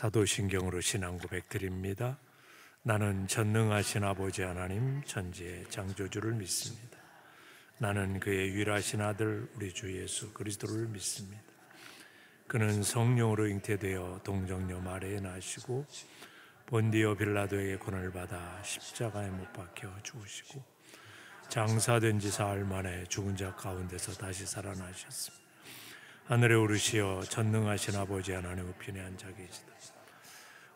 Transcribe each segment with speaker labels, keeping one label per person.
Speaker 1: 사도신경으로 신앙 고백 드립니다. 나는 전능하신 아버지 하나님 천지의 창조주를 믿습니다. 나는 그의 유일하신 아들 우리 주 예수 그리스도를 믿습니다. 그는 성령으로 잉태되어 동정녀 마리아에 나시고 본디오 빌라도에게 고난을 받아 십자가에 못 박혀 죽으시고 장사된 지 사흘 만에 죽은 자 가운데서 다시 살아나셨습니다. 하늘에 오르시어 전능하신 아버지 하나님 우편에 앉아 계시다.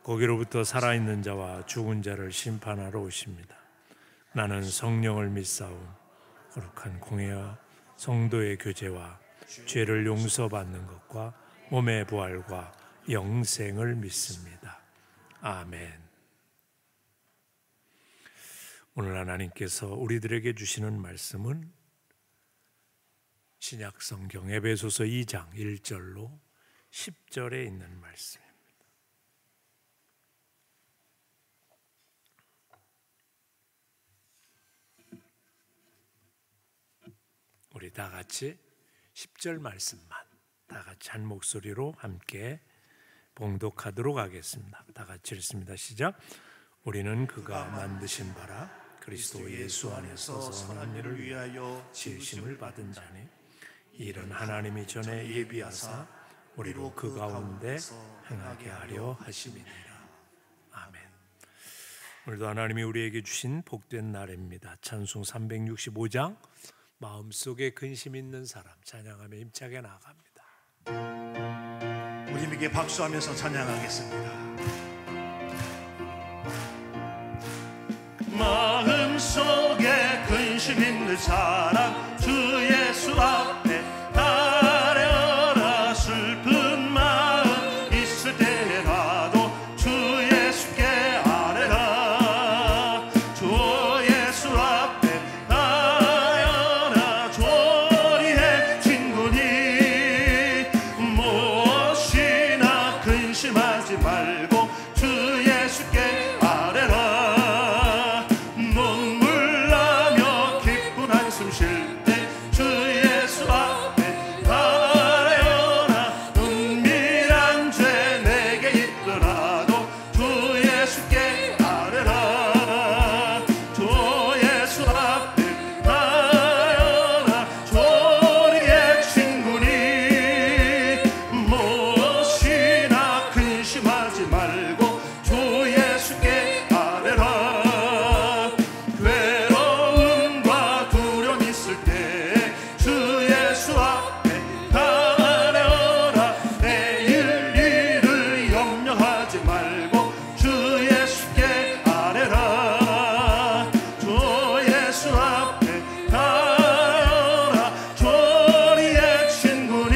Speaker 1: 거기로부터 살아있는 자와 죽은 자를 심판하러 오십니다. 나는 성령을 믿사오. 거룩한 공회와 성도의 교제와 죄를 용서받는 것과 몸의 부활과 영생을 믿습니다. 아멘. 오늘 하나님께서 우리들에게 주시는 말씀은 신약성경 에베소서 2장 1절로 10절에 있는 말씀입니다. 우리 다 같이 10절 말씀만 다 같이 한 목소리로 함께 봉독하도록 하겠습니다. 다 같이 읽습니다. 시작. 우리는 그가 만드신 바라 그리스도 예수 안에서 선한 일을 위하여 지으심을 받은 자니 이런 하나님이 전에 예비하사 우리로 그 가운데 행하게 하려 하심이니라. 아멘. 오늘도 하나님이 우리에게 주신 복된 날입니다. 찬송 365장 마음속에 근심 있는 사람 찬양하며 힘차게 나아갑니다.
Speaker 2: 우리 함께 박수하면서 찬양하겠습니다. 마음속에 근심 있는 사람 주 예수 앞에 아뢰어라. 슬픈 마음 있을 때라도 주 예수께 아뢰라. 주 예수 앞에 아뢰어라. 조리의 친구니 무엇이나 근심하지 말고 주 예수께 아뢰라. 눈물 나며 기쁜 한숨 쉴 때 주 예수 앞에 아뢰어라. 은밀한 죄 내게 있더라도 주 예수께 아뢰라. 주 예수 앞에 아뢰어라. 조리의 친구니 무엇이나 근심하지 말고 주 예수께 아뢰라. 괴로움과 두려움 있을 때 주 예수 앞에 아뢰어라. 내일 일을 염려하지 말고 주 예수께 아뢰라. 주 예수 앞에 아뢰어라. 조리의 친구니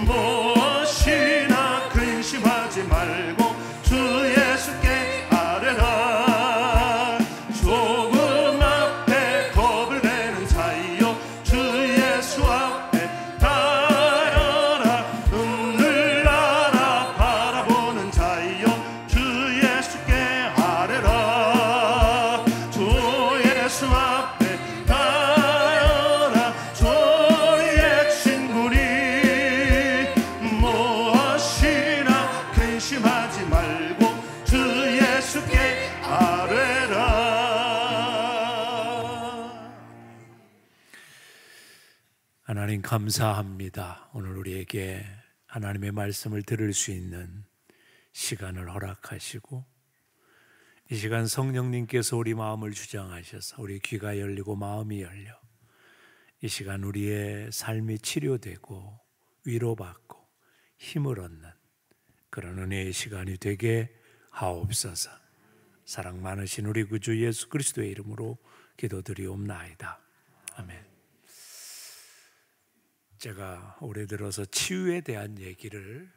Speaker 2: 무엇이나 근심하지 말고 주 예수께 아뢰라. 조금 앞에 겁을 내는 자여 주 예수 앞에 아뢰어라. 눈을 날아 바라보는 자여 주 예수께 아뢰라. 주 예수 앞에 아뢰어라. 조리의 친구니 무엇이나 근심하지 말고 주 예수께 아뢰라.
Speaker 1: 하나님 감사합니다. 오늘 우리에게 하나님의 말씀을 들을 수 있는 시간을 허락하시고 이 시간 성령님께서 우리 마음을 주장하셔서 우리 귀가 열리고 마음이 열려 이 시간 우리의 삶이 치료되고 위로받고 힘을 얻는 그런 은혜의 시간이 되게 하옵소서. 사랑 많으신 우리 구주 예수 그리스도의 이름으로 기도드리옵나이다. 아멘. 제가 올해 들어서 치유에 대한 얘기를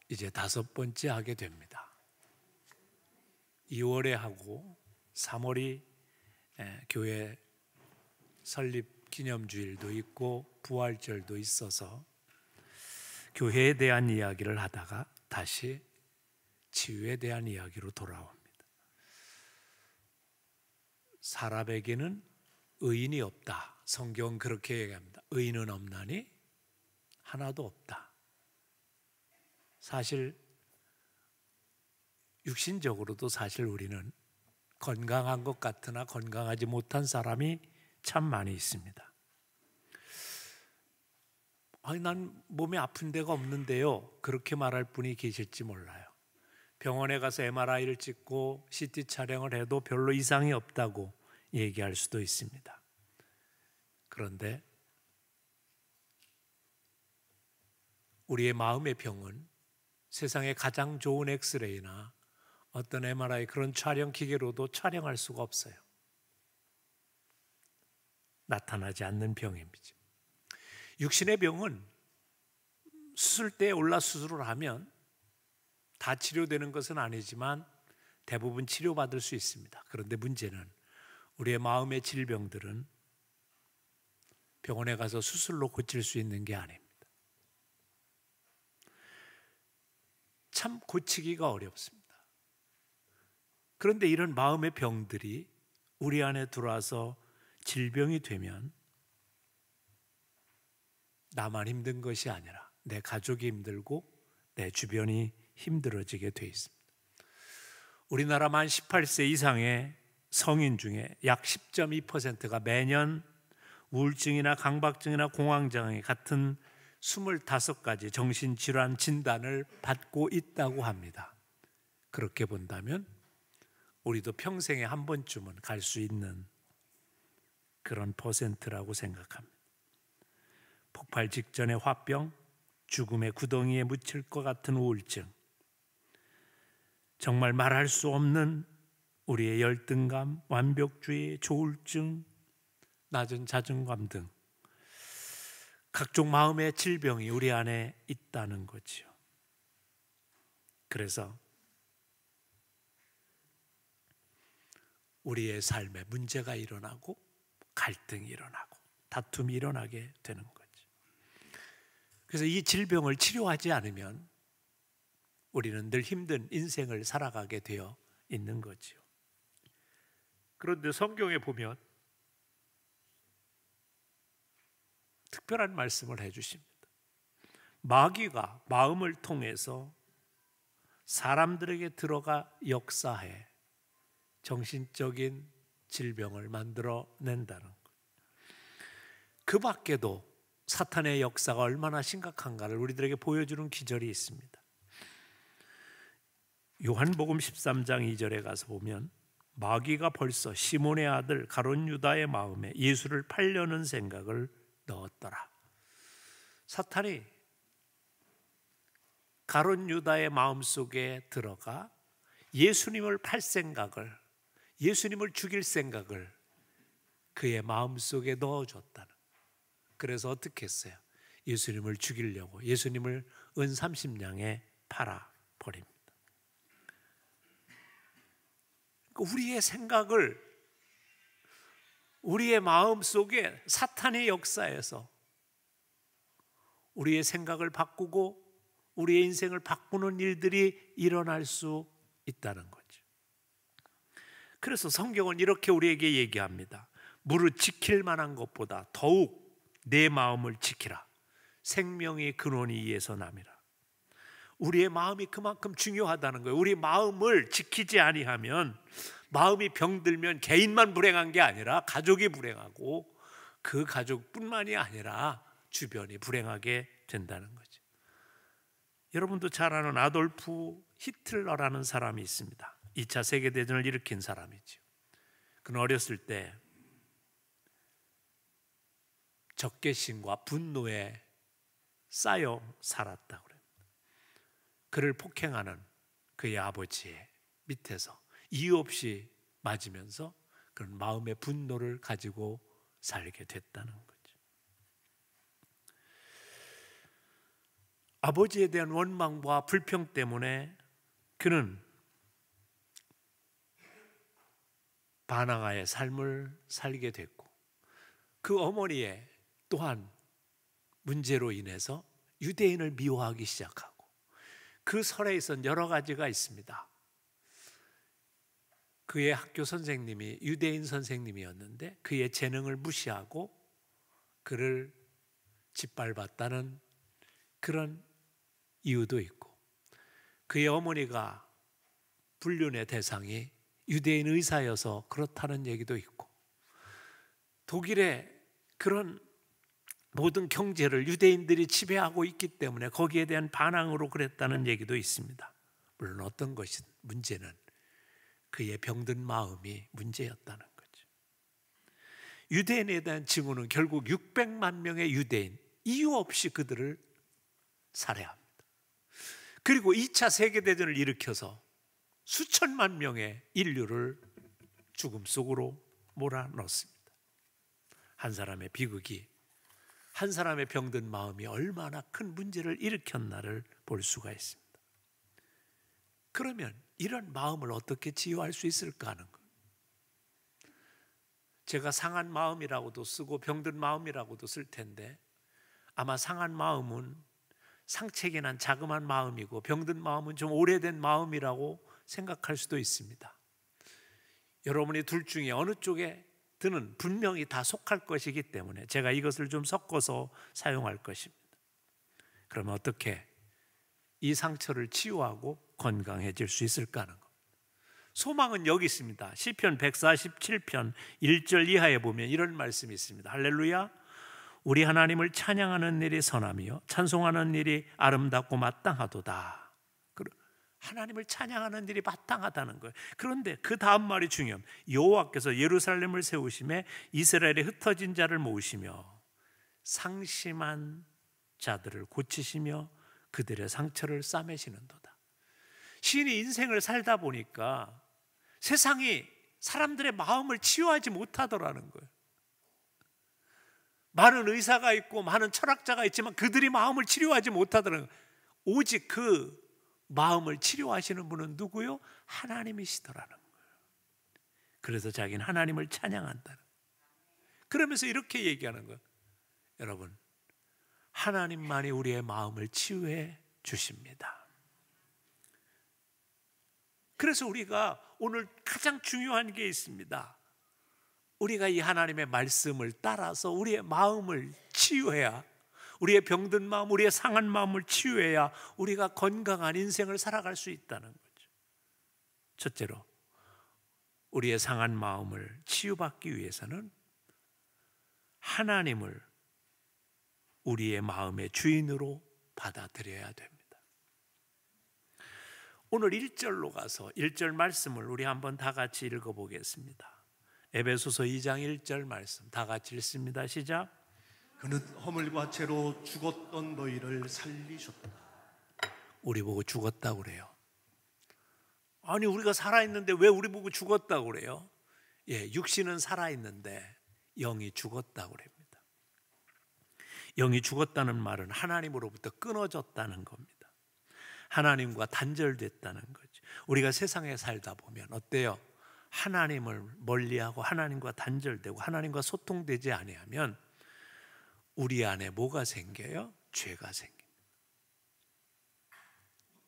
Speaker 1: 이제 5번째 하게 됩니다. 2월에 하고 3월이 교회 설립 기념주일도 있고 부활절도 있어서 교회에 대한 이야기를 하다가 다시 치유에 대한 이야기로 돌아옵니다. 사람에게는 의인이 없다. 성경 그렇게 얘기합니다. 의인은 없나니 하나도 없다. 사실 육신적으로도 사실 우리는 건강한 것 같으나 건강하지 못한 사람이 참 많이 있습니다. 아니, 난 몸에 아픈 데가 없는데요. 그렇게 말할 분이 계실지 몰라요. 병원에 가서 MRI를 찍고 CT 촬영을 해도 별로 이상이 없다고 얘기할 수도 있습니다. 그런데 우리의 마음의 병은 세상에 가장 좋은 엑스레이나 어떤 MRI 그런 촬영 기계로도 촬영할 수가 없어요. 나타나지 않는 병입니다. 육신의 병은 수술대에 올라 수술을 하면 다 치료되는 것은 아니지만 대부분 치료받을 수 있습니다. 그런데 문제는 우리의 마음의 질병들은 병원에 가서 수술로 고칠 수 있는 게 아닙니다. 참 고치기가 어렵습니다. 그런데 이런 마음의 병들이 우리 안에 들어와서 질병이 되면 나만 힘든 것이 아니라 내 가족이 힘들고 내 주변이 힘들어지게 돼 있습니다. 우리나라 만 18세 이상의 성인 중에 약 10.2%가 매년 우울증이나 강박증이나 공황장애 같은 25가지 정신질환 진단을 받고 있다고 합니다. 그렇게 본다면 우리도 평생에 한 번쯤은 갈 수 있는 그런 퍼센트라고 생각합니다. 폭발 직전의 화병, 죽음의 구덩이에 묻힐 것 같은 우울증, 정말 말할 수 없는 우리의 열등감, 완벽주의, 조울증, 낮은 자존감 등 각종 마음의 질병이 우리 안에 있다는 거지요. 그래서 우리의 삶에 문제가 일어나고 갈등이 일어나고 다툼이 일어나게 되는 거죠. 그래서 이 질병을 치료하지 않으면 우리는 늘 힘든 인생을 살아가게 되어 있는 거지요. 그런데 성경에 보면 특별한 말씀을 해주십니다. 마귀가 마음을 통해서 사람들에게 들어가 역사해 정신적인 질병을 만들어낸다는 것. 그 밖에도 사탄의 역사가 얼마나 심각한가를 우리들에게 보여주는 기절이 있습니다. 요한복음 13장 2절에 가서 보면 마귀가 벌써 시몬의 아들 가룟 유다의 마음에 예수를 팔려는 생각을 넣었더라. 사탄이 가룟 유다의 마음속에 들어가 예수님을 팔 생각을, 예수님을 죽일 생각을 그의 마음속에 넣어줬다는. 그래서 어떻게 했어요? 예수님을 죽이려고 예수님을 은 30냥에 팔아버립니다. 우리의 생각을, 우리의 마음속에 사탄의 역사에서 우리의 생각을 바꾸고 우리의 인생을 바꾸는 일들이 일어날 수 있다는 거죠. 그래서 성경은 이렇게 우리에게 얘기합니다. 무릇 지킬 만한 것보다 더욱 내 마음을 지키라. 생명의 근원이 이에서 남이라. 우리의 마음이 그만큼 중요하다는 거예요. 우리 마음을 지키지 아니하면, 마음이 병들면 개인만 불행한 게 아니라 가족이 불행하고 그 가족뿐만이 아니라 주변이 불행하게 된다는 거죠. 여러분도 잘 아는 아돌프 히틀러라는 사람이 있습니다. 2차 세계대전을 일으킨 사람이죠. 그는 어렸을 때 적개심과 분노에 쌓여 살았다고 그래요. 그를 폭행하는 그의 아버지의 밑에서 이유 없이 맞으면서 그런 마음의 분노를 가지고 살게 됐다는 거죠. 아버지에 대한 원망과 불평 때문에 그는 반항아의 삶을 살게 됐고, 그 어머니의 또한 문제로 인해서 유대인을 미워하기 시작하고, 그 설에 있어서 여러 가지가 있습니다. 그의 학교 선생님이 유대인 선생님이었는데 그의 재능을 무시하고 그를 짓밟았다는 그런 이유도 있고, 그의 어머니가 불륜의 대상이 유대인 의사여서 그렇다는 얘기도 있고, 독일의 그런 모든 경제를 유대인들이 지배하고 있기 때문에 거기에 대한 반항으로 그랬다는 얘기도 있습니다. 물론 어떤 것이 문제는 그의 병든 마음이 문제였다는 거죠. 유대인에 대한 징후는 결국 600만 명의 유대인, 이유 없이 그들을 살해합니다. 그리고 2차 세계대전을 일으켜서 수천만 명의 인류를 죽음 속으로 몰아넣습니다. 한 사람의 비극이 한 사람의 병든 마음이 얼마나 큰 문제를 일으켰나를 볼 수가 있습니다. 그러면 이런 마음을 어떻게 치유할 수 있을까 하는 것. 제가 상한 마음이라고도 쓰고 병든 마음이라고도 쓸 텐데, 아마 상한 마음은 상책이 난 자그마한 마음이고 병든 마음은 좀 오래된 마음이라고 생각할 수도 있습니다. 여러분이 둘 중에 어느 쪽에 드는 분명히 다 속할 것이기 때문에 제가 이것을 좀 섞어서 사용할 것입니다. 그러면 어떻게 이 상처를 치유하고 건강해질 수 있을까 하는 것. 소망은 여기 있습니다. 시편 147편 1절 이하에 보면 이런 말씀이 있습니다. 할렐루야, 우리 하나님을 찬양하는 일이 선하며 찬송하는 일이 아름답고 마땅하도다. 하나님을 찬양하는 일이 마땅하다는 거예요. 그런데 그 다음 말이 중요합니다. 여호와께서 예루살렘을 세우심에 이스라엘의 흩어진 자를 모으시며 상심한 자들을 고치시며 그들의 상처를 싸매시는도다. 시인이 인생을 살다 보니까 세상이 사람들의 마음을 치유하지 못하더라는 거예요. 많은 의사가 있고 많은 철학자가 있지만 그들이 마음을 치료하지 못하더라는 거예요. 오직 그 마음을 치료하시는 분은 누구요? 하나님이시더라는 거예요. 그래서 자기는 하나님을 찬양한다는 거예요. 그러면서 이렇게 얘기하는 거예요. 여러분, 하나님만이 우리의 마음을 치유해 주십니다. 그래서 우리가 오늘 가장 중요한 게 있습니다. 우리가 이 하나님의 말씀을 따라서 우리의 마음을 치유해야, 우리의 병든 마음, 우리의 상한 마음을 치유해야 우리가 건강한 인생을 살아갈 수 있다는 거죠. 첫째로, 우리의 상한 마음을 치유받기 위해서는 하나님을 우리의 마음의 주인으로 받아들여야 됩니다. 오늘 1절로 가서 1절 말씀을 우리 한번 다 같이 읽어보겠습니다. 에베소서 2장 1절 말씀 다 같이 읽습니다. 시작.
Speaker 2: 그는 허물과 죄로 죽었던 너희를 살리셨다.
Speaker 1: 우리 보고 죽었다고 그래요. 아니, 우리가 살아있는데 왜 우리 보고 죽었다고 그래요? 예, 육신은 살아있는데 영이 죽었다고 그럽니다. 영이 죽었다는 말은 하나님으로부터 끊어졌다는 겁니다. 하나님과 단절됐다는 거죠. 우리가 세상에 살다 보면 어때요? 하나님을 멀리하고 하나님과 단절되고 하나님과 소통되지 아니하면 우리 안에 뭐가 생겨요? 죄가 생깁니다.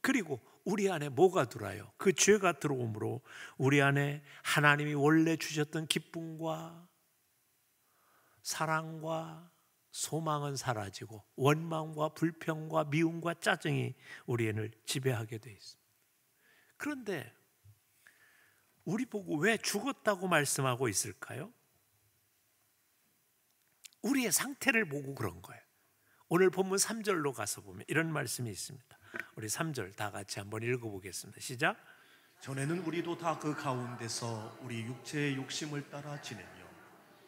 Speaker 1: 그리고 우리 안에 뭐가 들어와요? 그 죄가 들어오므로 우리 안에 하나님이 원래 주셨던 기쁨과 사랑과 소망은 사라지고 원망과 불평과 미움과 짜증이 우리를 지배하게 돼 있습니다. 그런데 우리 보고 왜 죽었다고 말씀하고 있을까요? 우리의 상태를 보고 그런 거예요. 오늘 본문 3절로 가서 보면 이런 말씀이 있습니다. 우리 3절 다 같이 한번 읽어보겠습니다. 시작.
Speaker 2: 전에는 우리도 다 그 가운데서 우리 육체의 욕심을 따라 지내며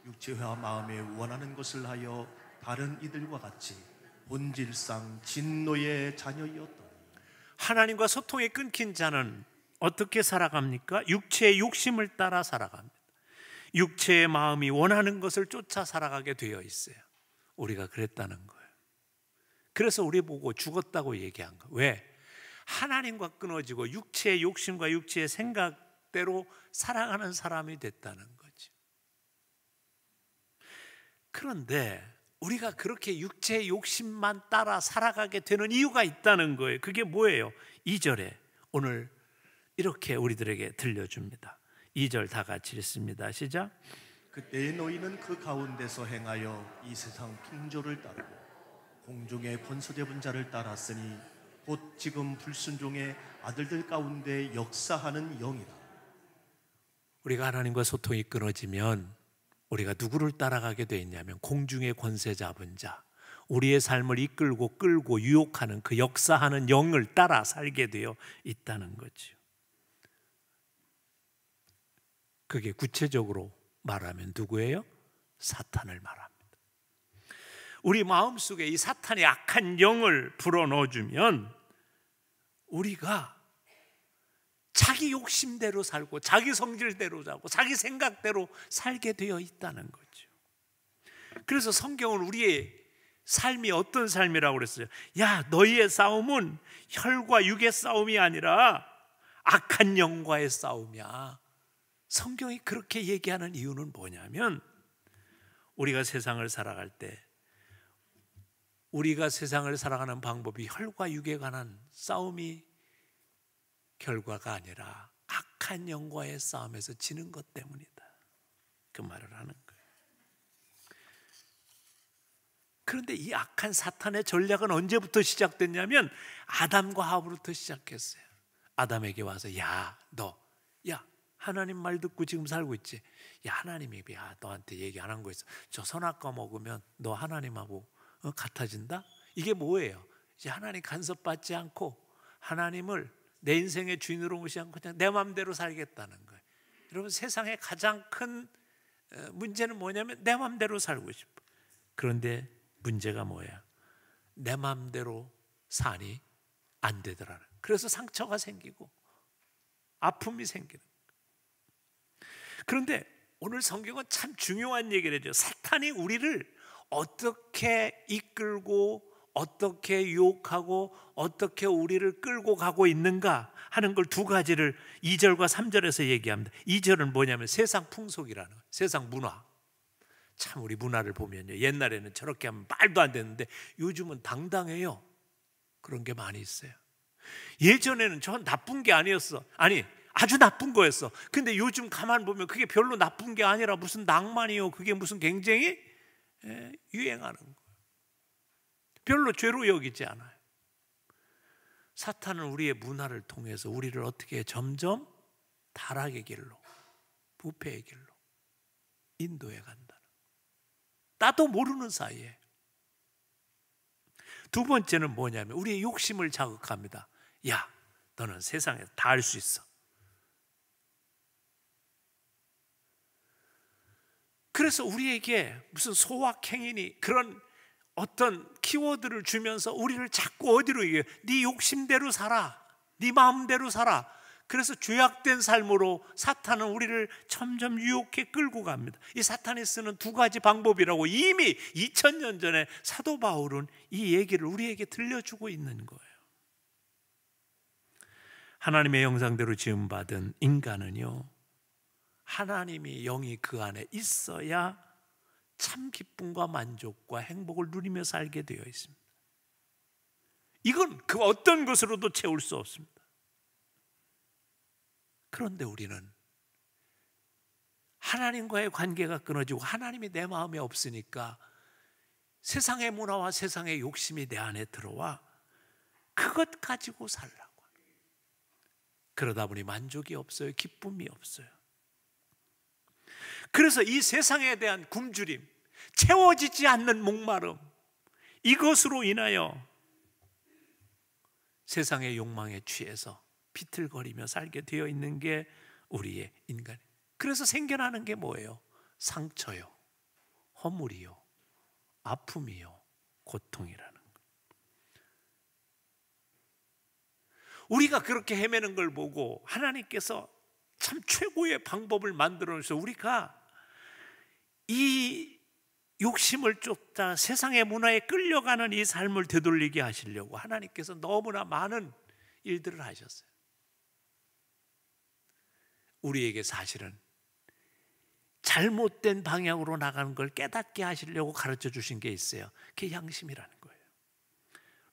Speaker 2: 육체와 마음에 원하는 것을 하여 다른 이들과 같이 본질상 진노의 자녀였더니. 하나님과
Speaker 1: 소통이 끊긴 자는 어떻게 살아갑니까? 육체의 욕심을 따라 살아갑니다. 육체의 마음이 원하는 것을 쫓아 살아가게 되어 있어요. 우리가 그랬다는 거예요. 그래서 우리 보고 죽었다고 얘기한 거예요. 왜? 하나님과 끊어지고 육체의 욕심과 육체의 생각대로 살아가는 사람이 됐다는 거죠. 그런데 우리가 그렇게 육체의 욕심만 따라 살아가게 되는 이유가 있다는 거예요. 그게 뭐예요? 2절에 오늘 이렇게 우리들에게 들려줍니다. 2절 다 같이 읽습니다. 시작.
Speaker 2: 그때의 너희는 그 가운데서 행하여 이 세상 풍조를 따르고 공중의 권세 잡은 자를 따랐으니 곧 지금 불순종의 아들들 가운데 역사하는 영이다.
Speaker 1: 우리가 하나님과 소통이 끊어지면 우리가 누구를 따라가게 돼 있냐면 공중의 권세 잡은 자, 우리의 삶을 이끌고 끌고 유혹하는 그 역사하는 영을 따라 살게 되어 있다는 거죠. 그게 구체적으로 말하면 누구예요? 사탄을 말합니다. 우리 마음속에 이 사탄의 악한 영을 불어넣어주면 우리가 자기 욕심대로 살고 자기 성질대로 살고 자기 생각대로 살게 되어 있다는 거죠. 그래서 성경은 우리의 삶이 어떤 삶이라고 그랬어요? 야, 너희의 싸움은 혈과 육의 싸움이 아니라 악한 영과의 싸움이야. 성경이 그렇게 얘기하는 이유는 뭐냐면 우리가 세상을 살아갈 때 우리가 세상을 살아가는 방법이 혈과 육에 관한 싸움이 결과가 아니라 악한 영과의 싸움에서 지는 것 때문이다. 그 말을 하는 거예요. 그런데 이 악한 사탄의 전략은 언제부터 시작됐냐면 아담과 하와부터 시작했어요. 아담에게 와서 야, 하나님 말 듣고 지금 살고 있지? 야, 하나님이 너한테 얘기 안 한 거 있어. 저 선악과 먹으면 너 하나님하고 같아진다? 이게 뭐예요? 이제 하나님 간섭받지 않고 하나님을 내 인생의 주인으로 무시하고 그냥 내 마음대로 살겠다는 거예요. 여러분, 세상의 가장 큰 문제는 뭐냐면 내 마음대로 살고 싶어. 그런데 문제가 뭐야? 내 마음대로 사니 안 되더라는. 그래서 상처가 생기고 아픔이 생기는 거예요. 그런데 오늘 성경은 참 중요한 얘기를 해줘요. 사탄이 우리를 어떻게 이끌고 어떻게 유혹하고 어떻게 우리를 끌고 가고 있는가 하는 걸 두 가지를 2절과 3절에서 얘기합니다. 2절은 뭐냐면 세상 풍속이라는 거예요. 세상 문화. 참 우리 문화를 보면요, 옛날에는 저렇게 하면 말도 안 됐는데 요즘은 당당해요. 그런 게 많이 있어요. 예전에는 저 나쁜 게 아니었어. 아니, 아주 나쁜 거였어. 근데 요즘 가만 보면 그게 별로 나쁜 게 아니라 무슨 낭만이요, 그게 무슨 굉장히 유행하는 거예요. 별로 죄로 여기지 않아요. 사탄은 우리의 문화를 통해서 우리를 어떻게 점점 타락의 길로, 부패의 길로 인도해 간다. 나도 모르는 사이에. 두 번째는 뭐냐면 우리의 욕심을 자극합니다. 야, 너는 세상에서 다 할 수 있어. 그래서 우리에게 무슨 소확행이니 그런 어떤 키워드를 주면서 우리를 자꾸 어디로 얘기해요? 네 욕심대로 살아, 네 마음대로 살아. 그래서 죄악된 삶으로 사탄은 우리를 점점 유혹해 끌고 갑니다. 이 사탄이 쓰는 두 가지 방법이라고 이미 2000년 전에 사도 바울은 이 얘기를 우리에게 들려주고 있는 거예요. 하나님의 형상대로 지음받은 인간은요, 하나님이 영이 그 안에 있어야 참 기쁨과 만족과 행복을 누리며 살게 되어 있습니다. 이건 그 어떤 것으로도 채울 수 없습니다. 그런데 우리는 하나님과의 관계가 끊어지고 하나님이 내 마음에 없으니까 세상의 문화와 세상의 욕심이 내 안에 들어와 그것 가지고 살라고. 그러다 보니 만족이 없어요. 기쁨이 없어요. 그래서 이 세상에 대한 굶주림, 채워지지 않는 목마름, 이것으로 인하여 세상의 욕망에 취해서 비틀거리며 살게 되어 있는 게 우리의 인간. 그래서 생겨나는 게 뭐예요? 상처요, 허물이요, 아픔이요, 고통이라는 거. 우리가 그렇게 헤매는 걸 보고 하나님께서 참 최고의 방법을 만들어 놓으셔서 우리가 이 욕심을 쫓다 세상의 문화에 끌려가는 이 삶을 되돌리게 하시려고 하나님께서 너무나 많은 일들을 하셨어요. 우리에게 사실은 잘못된 방향으로 나가는 걸 깨닫게 하시려고 가르쳐 주신 게 있어요. 그게 양심이라는 거예요.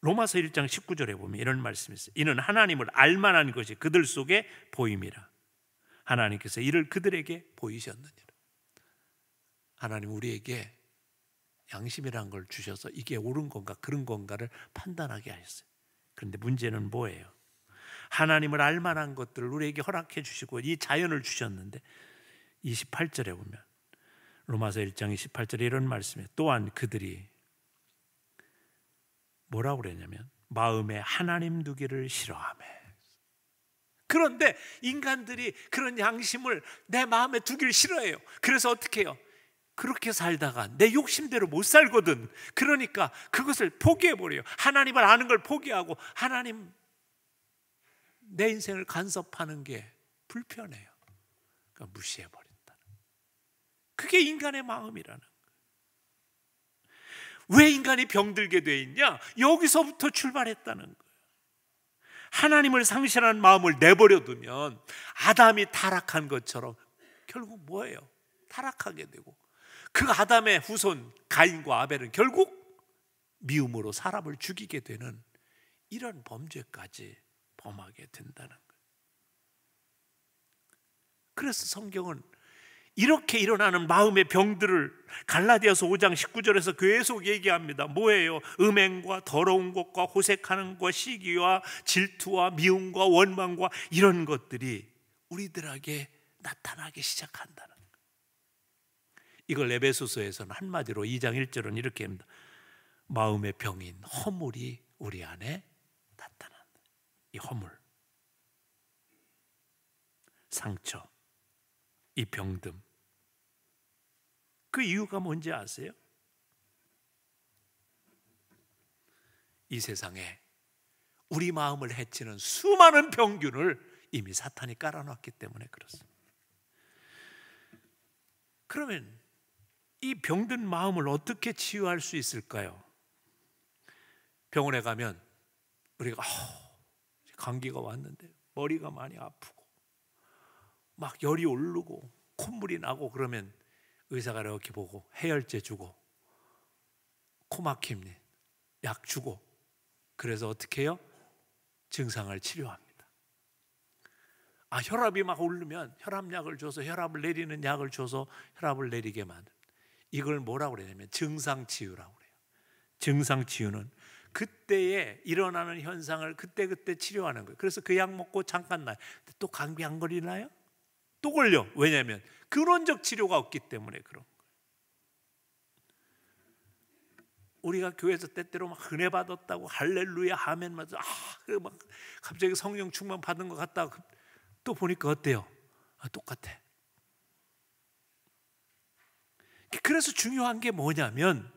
Speaker 1: 로마서 1장 19절에 보면 이런 말씀이 있어요. 이는 하나님을 알만한 것이 그들 속에 보임이라. 하나님께서 이를 그들에게 보이셨느니라. 하나님 우리에게 양심이라는 걸 주셔서 이게 옳은 건가 그런 건가를 판단하게 하셨어요. 그런데 문제는 뭐예요? 하나님을 알만한 것들을 우리에게 허락해 주시고 이 자연을 주셨는데 28절에 보면 로마서 1장 28절에 이런 말씀이에요. 또한 그들이 뭐라고 그랬냐면 마음에 하나님 두기를 싫어하며. 그런데 인간들이 그런 양심을 내 마음에 두기를 싫어해요. 그래서 어떻게 해요? 그렇게 살다가 내 욕심대로 못 살거든. 그러니까 그것을 포기해버려요. 하나님을 아는 걸 포기하고 하나님 내 인생을 간섭하는 게 불편해요. 그러니까 무시해버린다는. 그게 인간의 마음이라는 거예요. 왜 인간이 병들게 돼 있냐? 여기서부터 출발했다는 거예요. 하나님을 상실한 마음을 내버려 두면 아담이 타락한 것처럼 결국 뭐예요? 타락하게 되고 그 아담의 후손 가인과 아벨은 결국 미움으로 사람을 죽이게 되는 이런 범죄까지 범하게 된다는 거예요. 그래서 성경은 이렇게 일어나는 마음의 병들을 갈라디아서 5장 19절에서 계속 얘기합니다. 뭐예요? 음행과 더러운 것과 호색하는 것과 시기와 질투와 미움과 원망과 이런 것들이 우리들에게 나타나기 시작한다는 거예요. 이걸 에베소서에서는 한마디로 2장 1절은 이렇게 합니다. 마음의 병인 허물이 우리 안에 나타난다. 이 허물, 상처, 이 병듦, 그 이유가 뭔지 아세요? 이 세상에 우리 마음을 해치는 수많은 병균을 이미 사탄이 깔아놨기 때문에 그렇습니다. 그러면 이 병든 마음을 어떻게 치유할 수 있을까요? 병원에 가면 우리가 감기가 왔는데 머리가 많이 아프고 막 열이 오르고 콧물이 나고 그러면 의사가 이렇게 보고 해열제 주고 코막힘 약 주고 그래서 어떻게 해요? 증상을 치료합니다. 혈압이 막 오르면 혈압약을 줘서 혈압을 내리는 약을 줘서 혈압을 내리게 만든, 이걸 뭐라고 그러냐면 증상치유라고 그래요. 증상치유는 그때에 일어나는 현상을 그때그때 치료하는 거예요. 그래서 그 약 먹고 잠깐 나요. 또 감기 안 걸리나요? 또 걸려. 왜냐하면 근원적 치료가 없기 때문에 그런 거예요. 우리가 교회에서 때때로 막 은혜 받았다고 할렐루야 아멘 막 갑자기 성령 충만 받은 것 같다고 또 보니까 어때요? 똑같아. 그래서 중요한 게 뭐냐면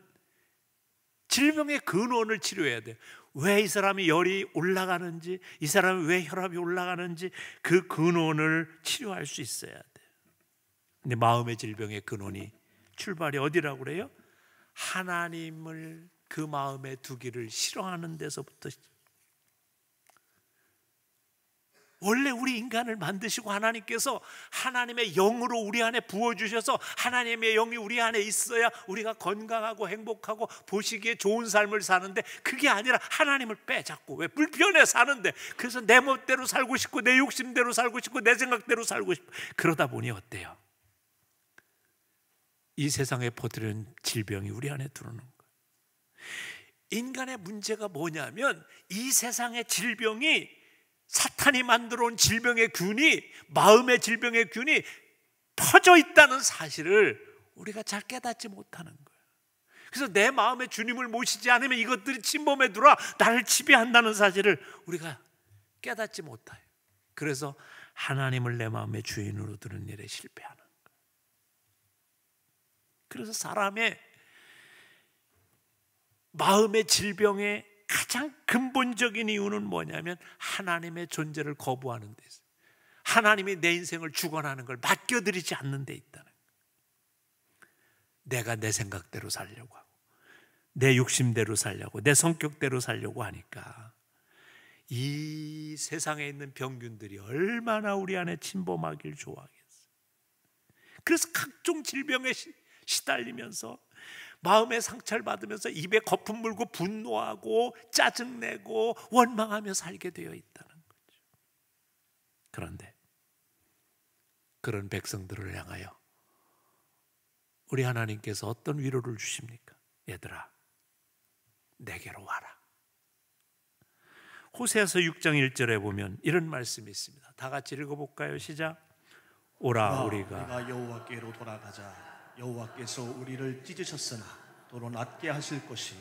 Speaker 1: 질병의 근원을 치료해야 돼요. 왜 이 사람이 열이 올라가는지, 이 사람이 왜 혈압이 올라가는지 그 근원을 치료할 수 있어야 돼요. 근데 마음의 질병의 근원이 출발이 어디라고 그래요? 하나님을 그 마음에 두기를 싫어하는 데서부터. 원래 우리 인간을 만드시고 하나님께서 하나님의 영으로 우리 안에 부어주셔서 하나님의 영이 우리 안에 있어야 우리가 건강하고 행복하고 보시기에 좋은 삶을 사는데, 그게 아니라 하나님을 빼잡고 왜 불편해 사는데, 그래서 내 멋대로 살고 싶고 내 욕심대로 살고 싶고 내 생각대로 살고 싶고 그러다 보니 어때요? 이 세상에 퍼뜨리는 질병이 우리 안에 들어오는 거예요. 인간의 문제가 뭐냐면 이 세상의 질병이, 사탄이 만들어 온 질병의 균이, 마음의 질병의 균이 퍼져 있다는 사실을 우리가 잘 깨닫지 못하는 거예요. 그래서 내 마음에 주님을 모시지 않으면 이것들이 침범해 들어와 나를 지배한다는 사실을 우리가 깨닫지 못해요. 그래서 하나님을 내 마음의 주인으로 두는 일에 실패하는 거예요. 그래서 사람의 마음의 질병의 가장 근본적인 이유는 뭐냐면 하나님의 존재를 거부하는 데 있어요. 하나님이 내 인생을 주관하는 걸 맡겨드리지 않는 데 있다는 거예요. 내가 내 생각대로 살려고 하고 내 욕심대로 살려고 내 성격대로 살려고 하니까 이 세상에 있는 병균들이 얼마나 우리 안에 침범하길 좋아하겠어요. 그래서 각종 질병에 시달리면서 마음의 상처를 받으면서 입에 거품 물고 분노하고 짜증내고 원망하며 살게 되어 있다는 거죠. 그런데 그런 백성들을 향하여 우리 하나님께서 어떤 위로를 주십니까? 얘들아, 내게로 와라. 호세아서 6장 1절에 보면 이런 말씀이 있습니다. 다 같이 읽어볼까요? 시작. 오라 우리가
Speaker 2: 여호와께로 돌아가자. 여호와께서 우리를 찢으셨으나 도로 낫게 하실 것이요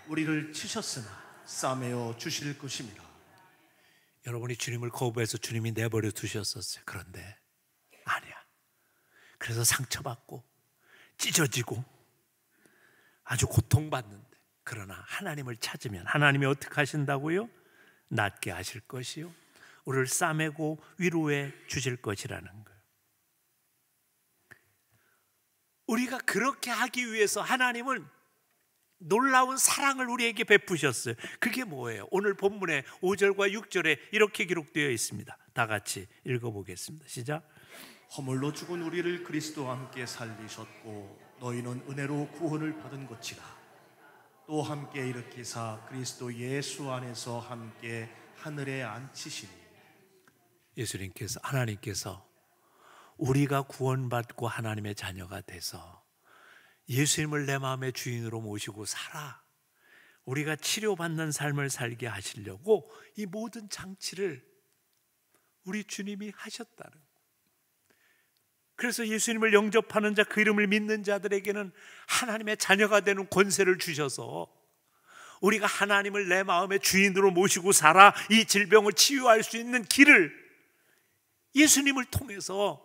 Speaker 2: 우리를 치셨으나 싸매어 주실 것입니다.
Speaker 1: 여러분이 주님을 거부해서 주님이 내버려 두셨었어요. 그런데 아니야. 그래서 상처받고 찢어지고 아주 고통받는데, 그러나 하나님을 찾으면 하나님이 어떻게 하신다고요? 낫게 하실 것이요 우리를 싸매고 위로해 주실 것이라는 거예요. 우리가 그렇게 하기 위해서 하나님은 놀라운 사랑을 우리에게 베푸셨어요. 그게 뭐예요? 오늘 본문의 5절과 6절에 이렇게 기록되어 있습니다. 다 같이 읽어보겠습니다. 시작.
Speaker 2: 허물로 죽은 우리를 그리스도와 함께 살리셨고 너희는 은혜로 구원을 받은 것이라. 또 함께 일으키사 그리스도 예수 안에서 함께 하늘에 앉히시니.
Speaker 1: 예수님께서, 하나님께서 우리가 구원받고 하나님의 자녀가 돼서 예수님을 내 마음의 주인으로 모시고 살아 우리가 치료받는 삶을 살게 하시려고 이 모든 장치를 우리 주님이 하셨다는 거예요. 그래서 예수님을 영접하는 자, 그 이름을 믿는 자들에게는 하나님의 자녀가 되는 권세를 주셔서 우리가 하나님을 내 마음의 주인으로 모시고 살아 이 질병을 치유할 수 있는 길을 예수님을 통해서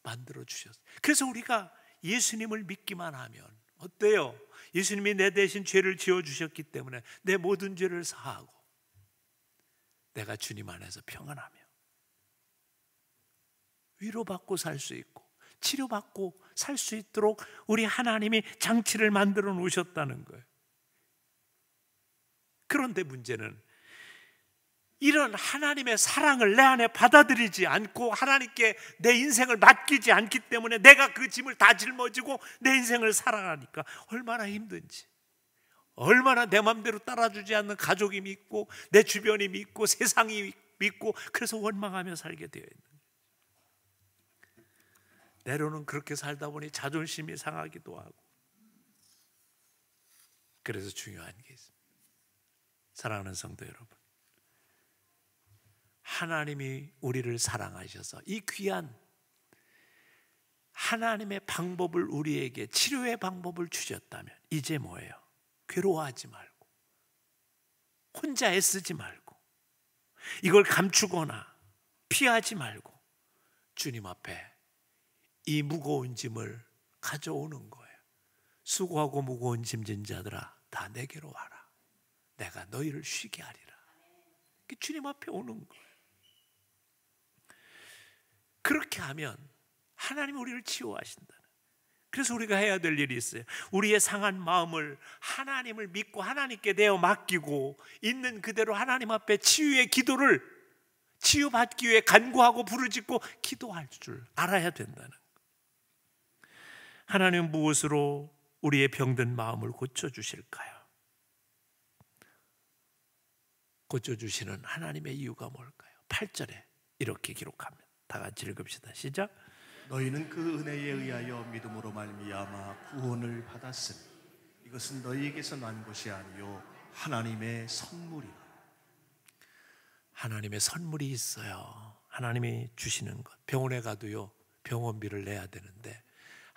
Speaker 1: 만들어 주셨어요. 그래서 우리가 예수님을 믿기만 하면 어때요? 예수님이 내 대신 죄를 지어주셨기 때문에 내 모든 죄를 사하고 내가 주님 안에서 평안하며 위로받고 살 수 있고 치료받고 살 수 있도록 우리 하나님이 장치를 만들어 놓으셨다는 거예요. 그런데 문제는 이런 하나님의 사랑을 내 안에 받아들이지 않고 하나님께 내 인생을 맡기지 않기 때문에 내가 그 짐을 다 짊어지고 내 인생을 살아가니까 얼마나 힘든지, 얼마나 내 맘대로 따라주지 않는 가족이 믿고 내 주변이 믿고 세상이 믿고 그래서 원망하며 살게 되어 있는 거예요. 때로는 그렇게 살다 보니 자존심이 상하기도 하고. 그래서 중요한 게 있습니다. 사랑하는 성도 여러분, 하나님이 우리를 사랑하셔서 이 귀한 하나님의 방법을 우리에게, 치료의 방법을 주셨다면 이제 뭐예요? 괴로워하지 말고 혼자 애쓰지 말고 이걸 감추거나 피하지 말고 주님 앞에 이 무거운 짐을 가져오는 거예요. 수고하고 무거운 짐진 자들아 다 내게로 와라. 내가 너희를 쉬게 하리라. 주님 앞에 오는 거예요. 그렇게 하면 하나님이 우리를 치유하신다는. 그래서 우리가 해야 될 일이 있어요. 우리의 상한 마음을 하나님을 믿고 하나님께 내어 맡기고 있는 그대로 하나님 앞에 치유의 기도를, 치유받기 위해 간구하고 부르짖고 기도할 줄 알아야 된다는 거예요. 하나님은 무엇으로 우리의 병든 마음을 고쳐주실까요? 고쳐주시는 하나님의 이유가 뭘까요? 8절에 이렇게 기록합니다. 다 같이 읽읍시다. 시작.
Speaker 2: 너희는 그 은혜에 의하여 믿음으로 말미암아 구원을 받았으니 이것은 너희에게서 난 것이 아니요 하나님의 선물이라. 하나님의 선물이 있어요. 하나님이 주시는 것. 병원에 가도요 병원비를 내야 되는데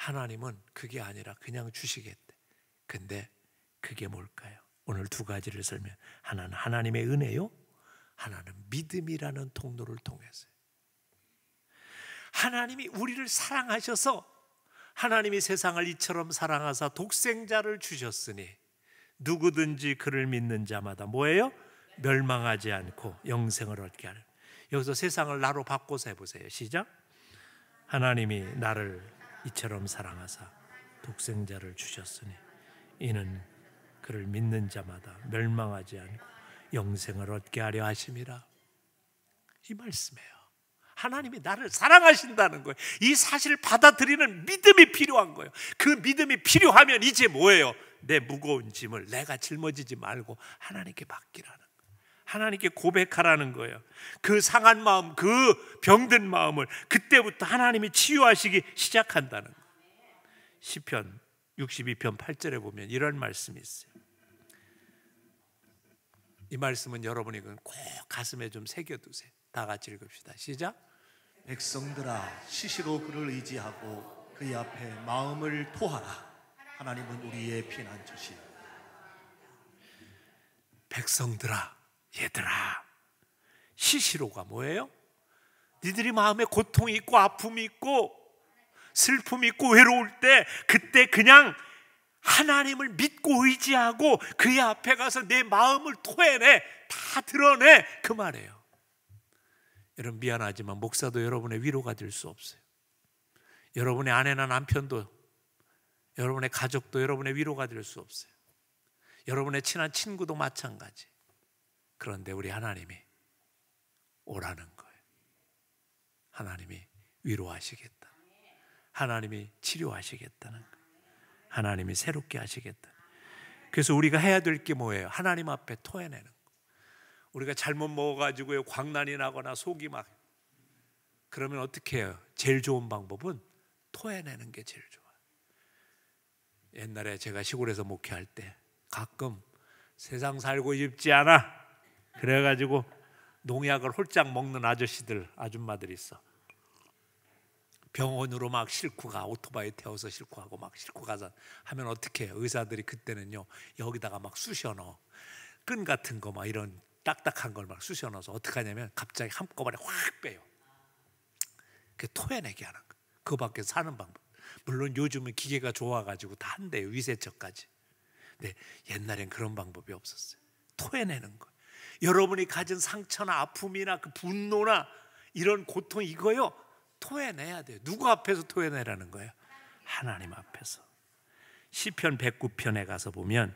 Speaker 2: 하나님은 그게 아니라 그냥 주시겠대. 근데 그게 뭘까요? 오늘 두 가지를 설명. 하나는 하나님의 은혜요, 하나는 믿음이라는 통로를 통해서요. 하나님이 우리를 사랑하셔서 하나님이 세상을 이처럼 사랑하사 독생자를 주셨으니 누구든지 그를 믿는 자마다 뭐예요? 멸망하지 않고 영생을 얻게 하는. 여기서 세상을 나로 바꿔서 해보세요. 시작. 하나님이 나를 이처럼 사랑하사 독생자를 주셨으니 이는 그를 믿는 자마다 멸망하지 않고 영생을 얻게 하려 하심이라. 이 말씀이에요. 하나님이 나를 사랑하신다는 거예요. 이 사실을 받아들이는 믿음이 필요한 거예요. 그 믿음이 필요하면 이제 뭐예요? 내 무거운 짐을 내가 짊어지지 말고 하나님께 맡기라는 거예요. 하나님께 고백하라는 거예요. 그 상한 마음, 그 병든 마음을 그때부터 하나님이 치유하시기 시작한다는 거예요. 시편 62편 8절에 보면 이런 말씀이 있어요.
Speaker 1: 이 말씀은 여러분이 꼭 가슴에 좀 새겨두세요. 다 같이 읽읍시다. 시작.
Speaker 2: 백성들아 시시로 그를 의지하고 그의 앞에 마음을 토하라. 하나님은 우리의 피난처시오.
Speaker 1: 백성들아, 얘들아, 시시로가 뭐예요? 니들이 마음에 고통이 있고 아픔이 있고 슬픔이 있고 외로울 때 그때 그냥 하나님을 믿고 의지하고 그의 앞에 가서 내 마음을 토해내, 다 드러내, 그 말이에요. 여러분 미안하지만 목사도 여러분의 위로가 될 수 없어요. 여러분의 아내나 남편도, 여러분의 가족도 여러분의 위로가 될 수 없어요. 여러분의 친한 친구도 마찬가지. 그런데 우리 하나님이 오라는 거예요. 하나님이 위로하시겠다. 하나님이 치료하시겠다는 거예요. 하나님이 새롭게 하시겠다. 그래서 우리가 해야 될 게 뭐예요? 하나님 앞에 토해내는 거. 우리가 잘못 먹어가지고 광난이 나거나 속이 막, 그러면 어떻게 해요? 제일 좋은 방법은 토해내는 게 제일 좋아요. 옛날에 제가 시골에서 목회할 때 가끔 세상 살고 싶지 않아, 그래가지고 농약을 홀짝 먹는 아줌마들이 있어. 병원으로 막 싣고 가, 오토바이 태워서 싣고 가고 막 싣고 가서 하면 어떻게 해요? 의사들이 그때는요 여기다가 막 쑤셔 넣어. 끈 같은 거 막 이런 딱딱한 걸 막 쑤셔 넣어서 어떻게 하냐면 갑자기 한꺼번에 확 빼요. 그 토해내게 하는 거. 그거밖에 사는 방법. 물론 요즘은 기계가 좋아가지고 다 한대요, 위세척까지. 근데 옛날엔 그런 방법이 없었어요. 토해내는 거. 여러분이 가진 상처나 아픔이나 그 분노나 이런 고통, 이거요 토해내야 돼요. 누구 앞에서 토해내라는 거예요? 하나님 앞에서. 시편 109편에 가서 보면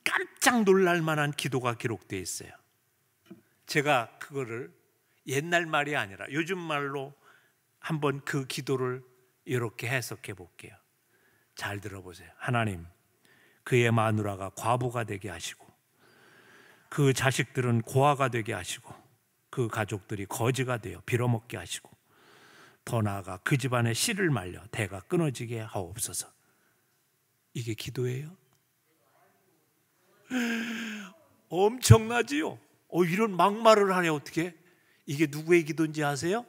Speaker 1: 깜짝 놀랄 만한 기도가 기록되어 있어요. 제가 그거를 옛날 말이 아니라 요즘 말로 한번 그 기도를 이렇게 해석해 볼게요. 잘 들어보세요. 하나님, 그의 마누라가 과부가 되게 하시고 그 자식들은 고아가 되게 하시고 그 가족들이 거지가 되어 빌어먹게 하시고 더 나아가 그 집안의 씨를 말려 대가 끊어지게 하옵소서. 이게 기도예요? 엄청나지요? 이런 막말을 하네. 어떻게? 이게 누구의 기도인지 아세요?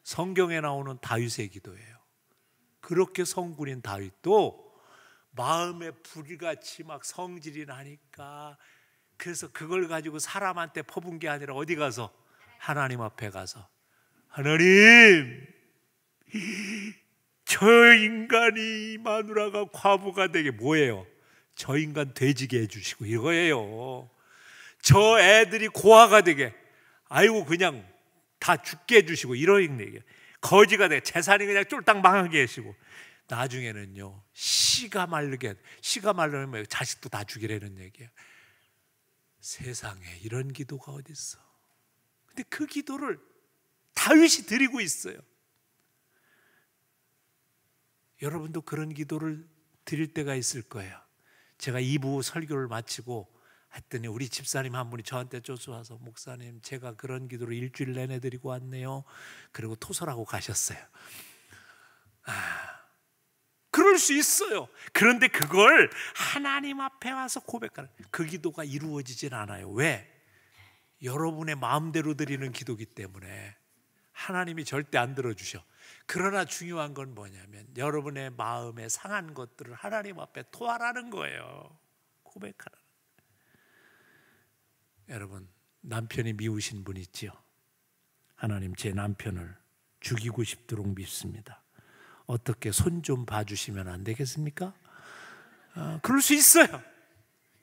Speaker 1: 성경에 나오는 다윗의 기도예요. 그렇게 성군인 다윗도 마음에 불이같이 막 성질이 나니까, 그래서 그걸 가지고 사람한테 퍼본 게 아니라 어디 가서? 하나님 앞에 가서, 하나님, 저 인간이 마누라가 과부가 되게, 뭐예요? 저 인간 돼지게 해주시고 이거예요. 저 애들이 고아가 되게, 아이고 그냥 다 죽게 해주시고 이런 얘기예요. 거지가 되게, 재산이 그냥 쫄딱 망하게 하시고, 나중에는요 씨가 마르면 자식도 다 죽이라는 얘기예요. 세상에 이런 기도가 어디 있어? 근데 그 기도를 다윗이 드리고 있어요. 여러분도 그런 기도를 드릴 때가 있을 거예요. 제가 2부 설교를 마치고 했더니 우리 집사님 한 분이 저한테 쫓아와서, 목사님, 제가 그런 기도를 일주일 내내 드리고 왔네요. 그리고 토설하고 가셨어요. 그럴 수 있어요. 그런데 그걸 하나님 앞에 와서 고백하는, 그 기도가 이루어지진 않아요. 왜? 여러분의 마음대로 드리는 기도이기 때문에 하나님이 절대 안 들어주셔. 그러나 중요한 건 뭐냐면 여러분의 마음에 상한 것들을 하나님 앞에 토하라는 거예요. 고백하라는. 여러분, 남편이 미우신 분 있지요? 하나님, 제 남편을 죽이고 싶도록 밉습니다. 어떻게 손 좀 봐주시면 안 되겠습니까? 그럴 수 있어요.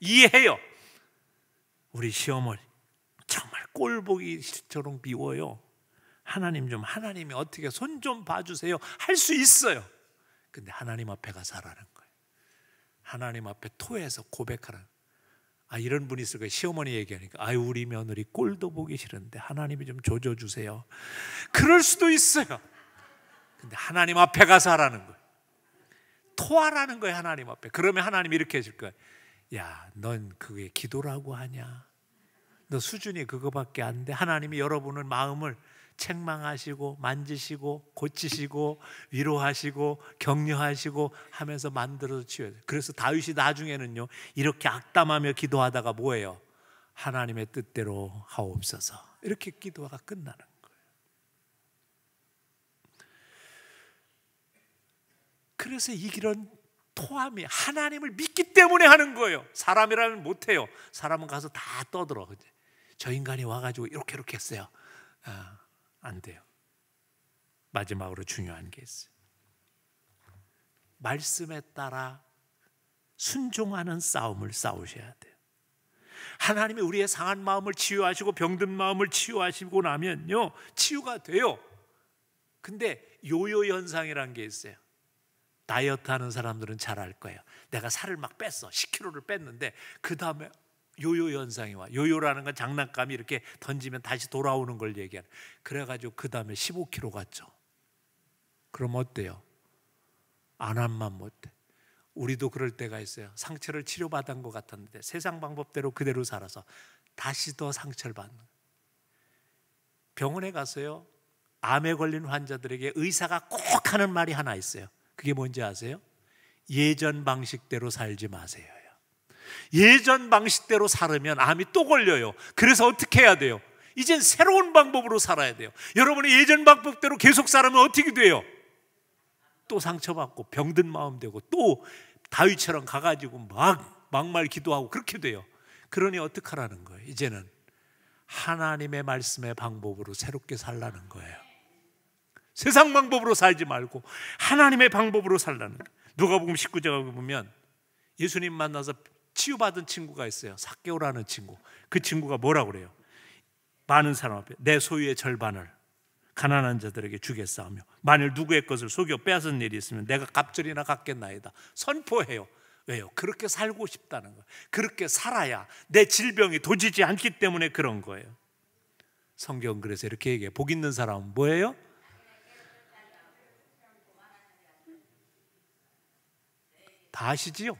Speaker 1: 이해해요. 우리 시어머니 정말 꼴보기 싫도록 미워요. 하나님이 어떻게 손 좀 봐주세요. 할 수 있어요. 근데 하나님 앞에 가서 하라는 거예요. 하나님 앞에 토해서 고백하라는. 이런 분이 있을 거예요. 시어머니 얘기하니까, 우리 며느리 꼴도 보기 싫은데 하나님이 좀 조져주세요. 그럴 수도 있어요. 근데 하나님 앞에 가서 하라는 거예요. 토하라는 거예요. 하나님 앞에. 그러면 하나님이 이렇게 해줄 거예요. 야, 넌 그게 기도라고 하냐? 너 수준이 그거밖에 안 돼. 하나님이 여러분의 마음을 책망하시고 만지시고 고치시고 위로하시고 격려하시고 하면서 만들어서 치워야 돼요. 그래서 다윗이 나중에는요 이렇게 악담하며 기도하다가 뭐예요? 하나님의 뜻대로 하옵소서. 이렇게 기도가 끝나는 거예요. 그래서 이 길은 토함이 하나님을 믿기 때문에 하는 거예요. 사람이라면 못해요. 사람은 가서 다 떠들어. 저 인간이 와가지고 이렇게 했어요. 안 돼요. 마지막으로 중요한 게 있어요. 말씀에 따라 순종하는 싸움을 싸우셔야 돼요. 하나님이 우리의 상한 마음을 치유하시고 병든 마음을 치유하시고 나면요, 치유가 돼요. 근데 요요 현상이라는 게 있어요. 다이어트 하는 사람들은 잘 알 거예요. 내가 살을 막 뺐어. 10kg를 뺐는데 그 다음에 요요 현상이 와. 요요라는 건 장난감이 이렇게 던지면 다시 돌아오는 걸 얘기하는. 그래가지고 그 다음에 15kg 갔죠. 그럼 어때요? 안 한만 못해. 우리도 그럴 때가 있어요. 상처를 치료받은 것 같았는데 세상 방법대로 그대로 살아서 다시 더 상처를 받는. 병원에 가서요, 암에 걸린 환자들에게 의사가 꼭 하는 말이 하나 있어요. 그게 뭔지 아세요? 예전 방식대로 살지 마세요. 예전 방식대로 살으면 암이 또 걸려요. 그래서 어떻게 해야 돼요? 이젠 새로운 방법으로 살아야 돼요. 여러분이 예전 방법대로 계속 살면 어떻게 돼요? 또 상처받고 병든 마음 되고 또 다윗처럼 가가지고 막말 기도하고 그렇게 돼요. 그러니 어떡하라는 거예요? 이제는 하나님의 말씀의 방법으로 새롭게 살라는 거예요. 세상 방법으로 살지 말고 하나님의 방법으로 살라는 거예요. 누가복음 19장에 보면 예수님 만나서 치유받은 친구가 있어요. 삭개오라는 친구. 그 친구가 뭐라고 그래요? 많은 사람 앞에 내 소유의 절반을 가난한 자들에게 주겠사오며 만일 누구의 것을 속여 빼앗은 일이 있으면 내가 갑절이나 갚겠나이다. 선포해요. 왜요? 그렇게 살고 싶다는 거예요. 그렇게 살아야 내 질병이 도지지 않기 때문에 그런 거예요. 성경은 그래서 이렇게 얘기해요. 복 있는 사람은 뭐예요? 다 아시지요?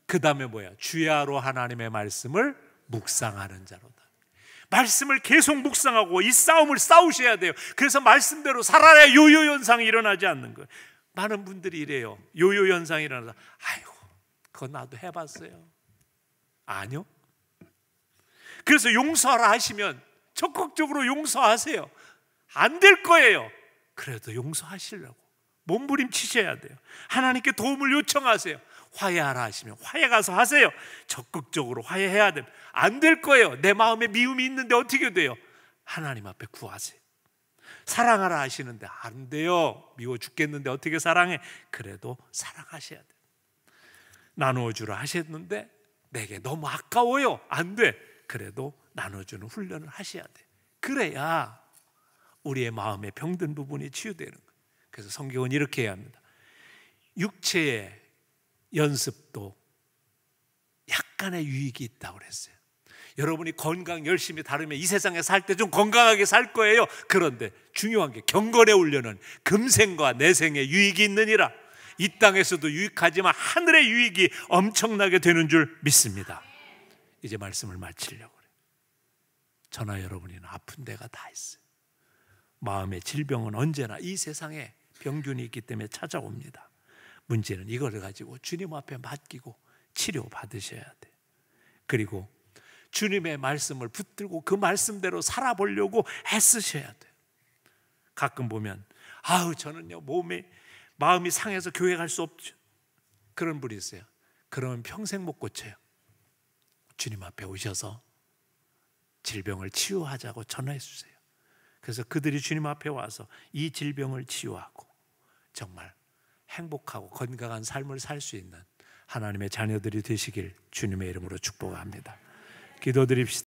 Speaker 1: 그 다음에 뭐야? 주야로 하나님의 말씀을 묵상하는 자로다. 말씀을 계속 묵상하고 이 싸움을 싸우셔야 돼요. 그래서 말씀대로 살아야 요요 현상이 일어나지 않는 거예요. 많은 분들이 이래요. 요요 현상이 일어나서 아이고 그거 나도 해봤어요. 아니요. 그래서 용서하라 하시면 적극적으로 용서하세요. 안 될 거예요. 그래도 용서하시려고 몸부림치셔야 돼요. 하나님께 도움을 요청하세요. 화해하라 하시면 화해 가서 하세요. 적극적으로 화해해야 됩니다. 안 될 거예요. 내 마음에 미움이 있는데 어떻게 돼요? 하나님 앞에 구하세요. 사랑하라 하시는데 안 돼요. 미워 죽겠는데 어떻게 사랑해? 그래도 사랑하셔야 돼요. 나누어주라 하셨는데 내게 너무 아까워요. 안 돼. 그래도 나눠주는 훈련을 하셔야 돼요. 그래야 우리의 마음에 병든 부분이 치유되는 거예요. 그래서 성경은 이렇게 해야 합니다. 육체의 연습도 약간의 유익이 있다고 그랬어요. 여러분이 건강 열심히 다루면 이 세상에 살 때 좀 건강하게 살 거예요. 그런데 중요한 게 경건의 훈련은 금생과 내생에 유익이 있느니라. 이 땅에서도 유익하지만 하늘의 유익이 엄청나게 되는 줄 믿습니다. 이제 말씀을 마치려고 그래요. 저나 여러분이나 아픈 데가 다 있어요. 마음의 질병은 언제나 이 세상에 병균이 있기 때문에 찾아옵니다. 문제는 이걸 가지고 주님 앞에 맡기고 치료받으셔야 돼요. 그리고 주님의 말씀을 붙들고 그 말씀대로 살아보려고 애쓰셔야 돼요. 가끔 보면 저는요 마음이 상해서 교회 갈 수 없죠. 그런 분이 있어요. 그러면 평생 못 고쳐요. 주님 앞에 오셔서 질병을 치유하자고 전화해 주세요. 그래서 그들이 주님 앞에 와서 이 질병을 치유하고 정말 행복하고 건강한 삶을 살 수 있는 하나님의 자녀들이 되시길 주님의 이름으로 축복합니다. 기도드립시다.